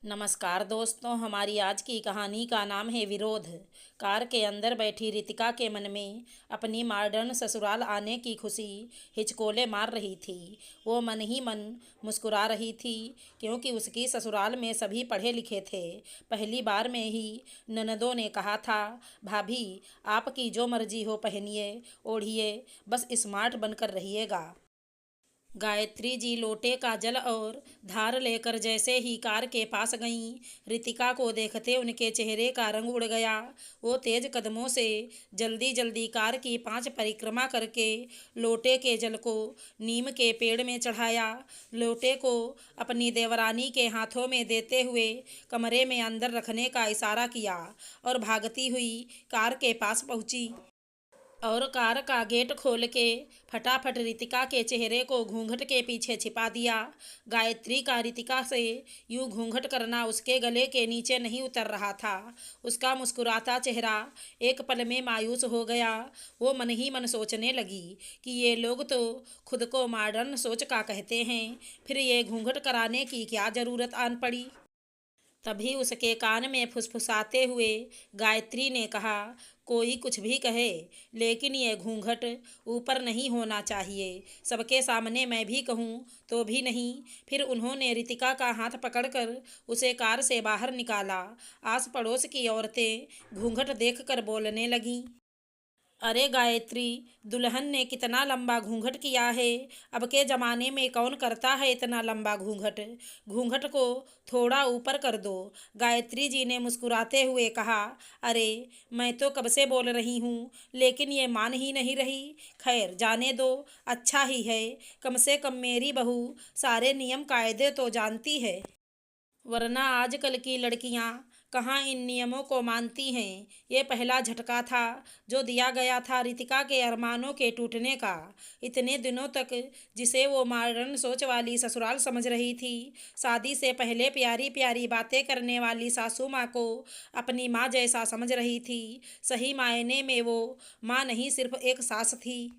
नमस्कार दोस्तों, हमारी आज की कहानी का नाम है विरोध। कार के अंदर बैठी रितिका के मन में अपनी मॉडर्न ससुराल आने की खुशी हिचकोले मार रही थी। वो मन ही मन मुस्कुरा रही थी क्योंकि उसकी ससुराल में सभी पढ़े लिखे थे। पहली बार में ही ननदों ने कहा था, भाभी आपकी जो मर्जी हो पहनिए ओढ़िए, बस स्मार्ट बनकर रहिएगा। गायत्री जी लोटे का जल और धार लेकर जैसे ही कार के पास गईं, रितिका को देखते उनके चेहरे का रंग उड़ गया। वो तेज कदमों से जल्दी जल्दी कार की 5 परिक्रमा करके लोटे के जल को नीम के पेड़ में चढ़ाया। लोटे को अपनी देवरानी के हाथों में देते हुए कमरे में अंदर रखने का इशारा किया और भागती हुई कार के पास पहुंची और कार का गेट खोल के फटाफट रितिका के चेहरे को घूंघट के पीछे छिपा दिया। गायत्री का रितिका से यूं घूंघट करना उसके गले के नीचे नहीं उतर रहा था। उसका मुस्कुराता चेहरा एक पल में मायूस हो गया। वो मन ही मन सोचने लगी कि ये लोग तो खुद को मॉडर्न सोच का कहते हैं, फिर ये घूंघट कराने की क्या ज़रूरत आन पड़ी। तभी उसके कान में फुसफुसाते हुए गायत्री ने कहा, कोई कुछ भी कहे लेकिन ये घूंघट ऊपर नहीं होना चाहिए। सबके सामने मैं भी कहूँ तो भी नहीं। फिर उन्होंने रितिका का हाथ पकड़कर उसे कार से बाहर निकाला। आस पड़ोस की औरतें घूंघट देखकर बोलने लगीं, अरे गायत्री, दुल्हन ने कितना लंबा घूंघट किया है। अब के ज़माने में कौन करता है इतना लंबा घूंघट। घूंघट को थोड़ा ऊपर कर दो। गायत्री जी ने मुस्कुराते हुए कहा, अरे मैं तो कब से बोल रही हूँ लेकिन ये मान ही नहीं रही। खैर जाने दो, अच्छा ही है, कम से कम मेरी बहू सारे नियम कायदे तो जानती है, वरना आजकल की लड़कियां कहाँ इन नियमों को मानती हैं। ये पहला झटका था जो दिया गया था रितिका के अरमानों के टूटने का। इतने दिनों तक जिसे वो मॉडर्न सोच वाली ससुराल समझ रही थी, शादी से पहले प्यारी प्यारी बातें करने वाली सासू माँ को अपनी माँ जैसा समझ रही थी, सही मायने में वो माँ नहीं सिर्फ एक सास थी।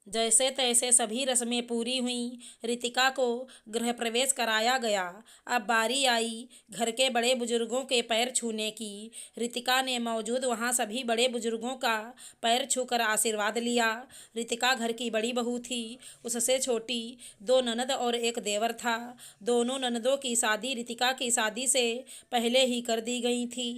जैसे तैसे सभी रस्में पूरी हुईं, रितिका को गृह प्रवेश कराया गया। अब बारी आई घर के बड़े बुजुर्गों के पैर छूने की। रितिका ने मौजूद वहाँ सभी बड़े बुजुर्गों का पैर छूकर आशीर्वाद लिया। रितिका घर की बड़ी बहू थी। उससे छोटी 2 ननद और एक देवर था। दोनों ननदों की शादी रितिका की शादी से पहले ही कर दी गई थी।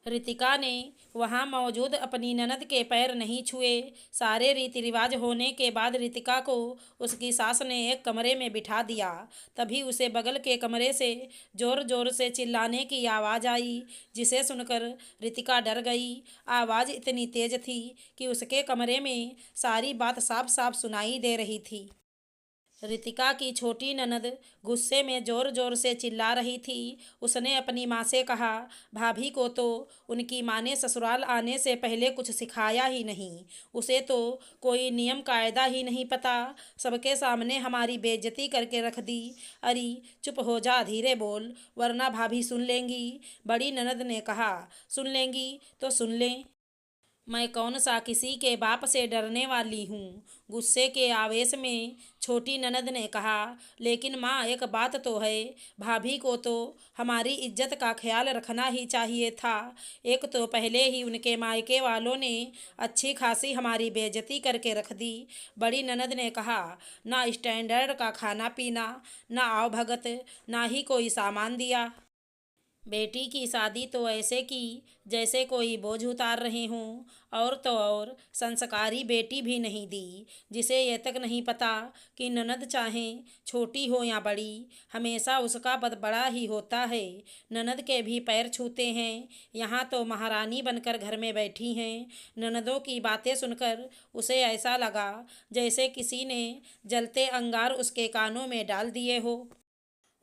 रितिका ने वहां मौजूद अपनी ननद के पैर नहीं छुए। सारे रीति रिवाज होने के बाद रितिका को उसकी सास ने एक कमरे में बिठा दिया। तभी उसे बगल के कमरे से जोर जोर से चिल्लाने की आवाज़ आई, जिसे सुनकर रितिका डर गई। आवाज़ इतनी तेज थी कि उसके कमरे में सारी बात साफ साफ सुनाई दे रही थी। रितिका की छोटी ननद गुस्से में जोर जोर से चिल्ला रही थी। उसने अपनी माँ से कहा, भाभी को तो उनकी माँ ने ससुराल आने से पहले कुछ सिखाया ही नहीं। उसे तो कोई नियम कायदा ही नहीं पता। सबके सामने हमारी बेइज्जती करके रख दी। अरे चुप हो जा, धीरे बोल, वरना भाभी सुन लेंगी। बड़ी ननद ने कहा, सुन लेंगी तो सुन लें, मैं कौन सा किसी के बाप से डरने वाली हूँ। गुस्से के आवेश में छोटी ननद ने कहा, लेकिन माँ एक बात तो है, भाभी को तो हमारी इज्जत का ख्याल रखना ही चाहिए था। एक तो पहले ही उनके मायके वालों ने अच्छी खासी हमारी बेइज्जती करके रख दी। बड़ी ननद ने कहा, ना स्टैंडर्ड का खाना पीना, ना आओ भगत, ना ही कोई सामान दिया। बेटी की शादी तो ऐसे की जैसे कोई बोझ उतार रहे हों। और तो और संस्कारी बेटी भी नहीं दी, जिसे ये तक नहीं पता कि ननद चाहे छोटी हो या बड़ी, हमेशा उसका पद बड़ा ही होता है। ननद के भी पैर छूते हैं। यहाँ तो महारानी बनकर घर में बैठी हैं। ननदों की बातें सुनकर उसे ऐसा लगा जैसे किसी ने जलते अंगार उसके कानों में डाल दिए हो।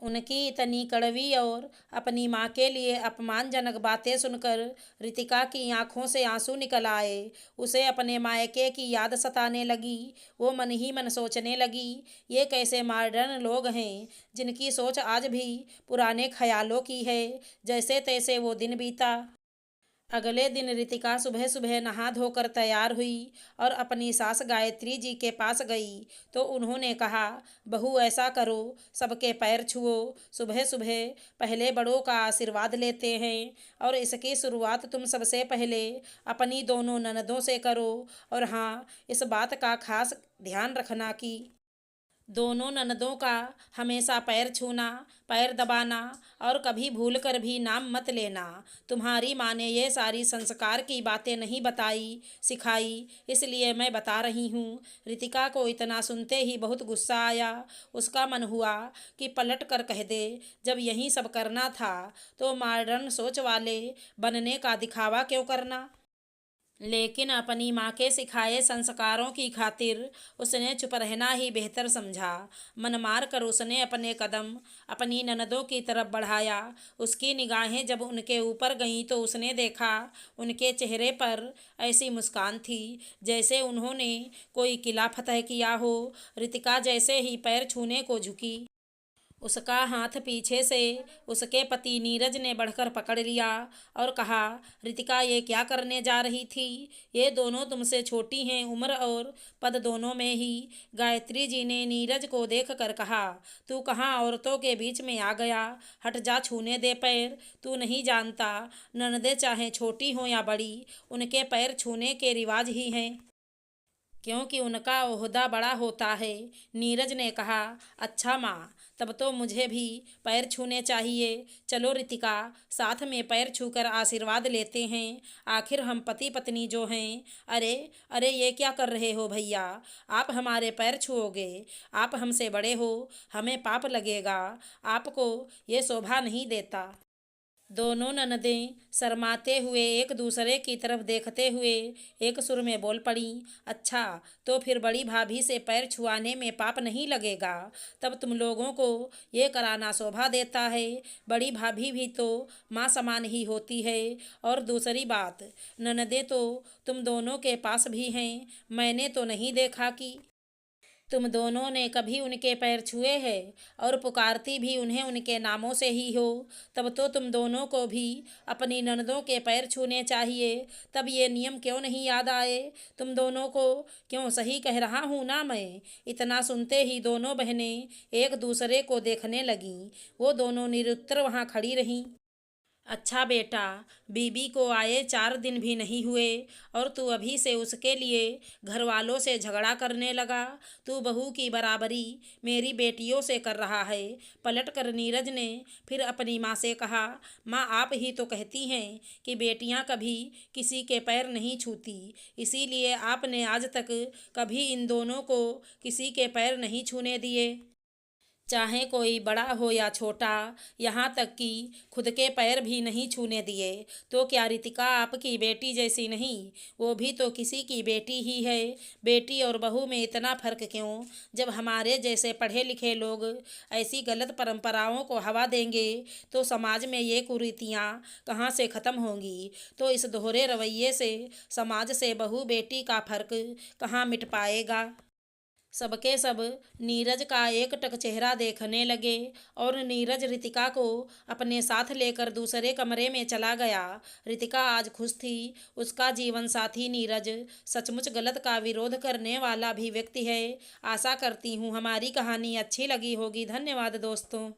उनकी इतनी कड़वी और अपनी माँ के लिए अपमानजनक बातें सुनकर रितिका की आंखों से आंसू निकल आए। उसे अपने मायके की याद सताने लगी। वो मन ही मन सोचने लगी, ये कैसे मॉडर्न लोग हैं जिनकी सोच आज भी पुराने ख्यालों की है। जैसे तैसे वो दिन बीता। अगले दिन रितिका सुबह सुबह नहा धोकर तैयार हुई और अपनी सास गायत्री जी के पास गई तो उन्होंने कहा, बहू ऐसा करो, सबके पैर छुओ, सुबह सुबह पहले बड़ों का आशीर्वाद लेते हैं और इसकी शुरुआत तुम सबसे पहले अपनी दोनों ननदों से करो। और हाँ, इस बात का खास ध्यान रखना कि दोनों ननदों का हमेशा पैर छूना, पैर दबाना और कभी भूल कर भी नाम मत लेना। तुम्हारी माँ ने ये सारी संस्कार की बातें नहीं बताई सिखाई, इसलिए मैं बता रही हूँ। रितिका को इतना सुनते ही बहुत गुस्सा आया। उसका मन हुआ कि पलट कर कह दे, जब यही सब करना था तो मॉडर्न सोच वाले बनने का दिखावा क्यों करना। लेकिन अपनी माँ के सिखाए संस्कारों की खातिर उसने चुप रहना ही बेहतर समझा। मन मार कर उसने अपने कदम अपनी ननदों की तरफ बढ़ाया। उसकी निगाहें जब उनके ऊपर गईं तो उसने देखा उनके चेहरे पर ऐसी मुस्कान थी जैसे उन्होंने कोई किला फतह किया हो। रितिका जैसे ही पैर छूने को झुकी, उसका हाथ पीछे से उसके पति नीरज ने बढ़कर पकड़ लिया और कहा, रितिका ये क्या करने जा रही थी? ये दोनों तुमसे छोटी हैं उम्र और पद दोनों में ही। गायत्री जी ने नीरज को देख कर कहा, तू कहाँ औरतों के बीच में आ गया? हट जा, छूने दे पैर। तू नहीं जानता, ननदे चाहे छोटी हो या बड़ी, उनके पैर छूने के रिवाज ही हैं, क्योंकि उनका ओहदा बड़ा होता है। नीरज ने कहा, अच्छा माँ, तब तो मुझे भी पैर छूने चाहिए। चलो रितिका, साथ में पैर छूकर आशीर्वाद लेते हैं। आखिर हम पति पत्नी जो हैं। अरे अरे, ये क्या कर रहे हो भैया? आप हमारे पैर छुओगे? आप हमसे बड़े हो, हमें पाप लगेगा। आपको ये शोभा नहीं देता। दोनों ननदें शर्माते हुए एक दूसरे की तरफ देखते हुए एक सुर में बोल पड़ी, अच्छा, तो फिर बड़ी भाभी से पैर छुआने में पाप नहीं लगेगा? तब तुम लोगों को ये कराना शोभा देता है। बड़ी भाभी भी तो माँ समान ही होती है। और दूसरी बात, ननदें तो तुम दोनों के पास भी हैं। मैंने तो नहीं देखा कि तुम दोनों ने कभी उनके पैर छुए हैं और पुकारती भी उन्हें उनके नामों से ही हो। तब तो तुम दोनों को भी अपनी ननदों के पैर छूने चाहिए। तब ये नियम क्यों नहीं याद आए तुम दोनों को? क्यों, सही कह रहा हूँ ना मैं? इतना सुनते ही दोनों बहनें एक दूसरे को देखने लगीं। वो दोनों निरुत्तर वहाँ खड़ी रहीं। अच्छा बेटा, बीबी को आए 4 दिन भी नहीं हुए और तू अभी से उसके लिए घर वालों से झगड़ा करने लगा। तू बहू की बराबरी मेरी बेटियों से कर रहा है। पलट कर नीरज ने फिर अपनी माँ से कहा, माँ, आप ही तो कहती हैं कि बेटियाँ कभी किसी के पैर नहीं छूती, इसीलिए आपने आज तक कभी इन दोनों को किसी के पैर नहीं छूने दिए, चाहे कोई बड़ा हो या छोटा, यहाँ तक कि खुद के पैर भी नहीं छूने दिए। तो क्या रितिका आपकी बेटी जैसी नहीं? वो भी तो किसी की बेटी ही है। बेटी और बहू में इतना फर्क क्यों? जब हमारे जैसे पढ़े लिखे लोग ऐसी गलत परंपराओं को हवा देंगे तो समाज में ये कुरीतियाँ कहाँ से ख़त्म होंगी? तो इस दोहरे रवैये से समाज से बहू बेटी का फर्क कहाँ मिट पाएगा? सबके सब नीरज का एकटक चेहरा देखने लगे और नीरज रितिका को अपने साथ लेकर दूसरे कमरे में चला गया। रितिका आज खुश थी। उसका जीवन साथी नीरज सचमुच गलत का विरोध करने वाला भी व्यक्ति है। आशा करती हूँ हमारी कहानी अच्छी लगी होगी। धन्यवाद दोस्तों।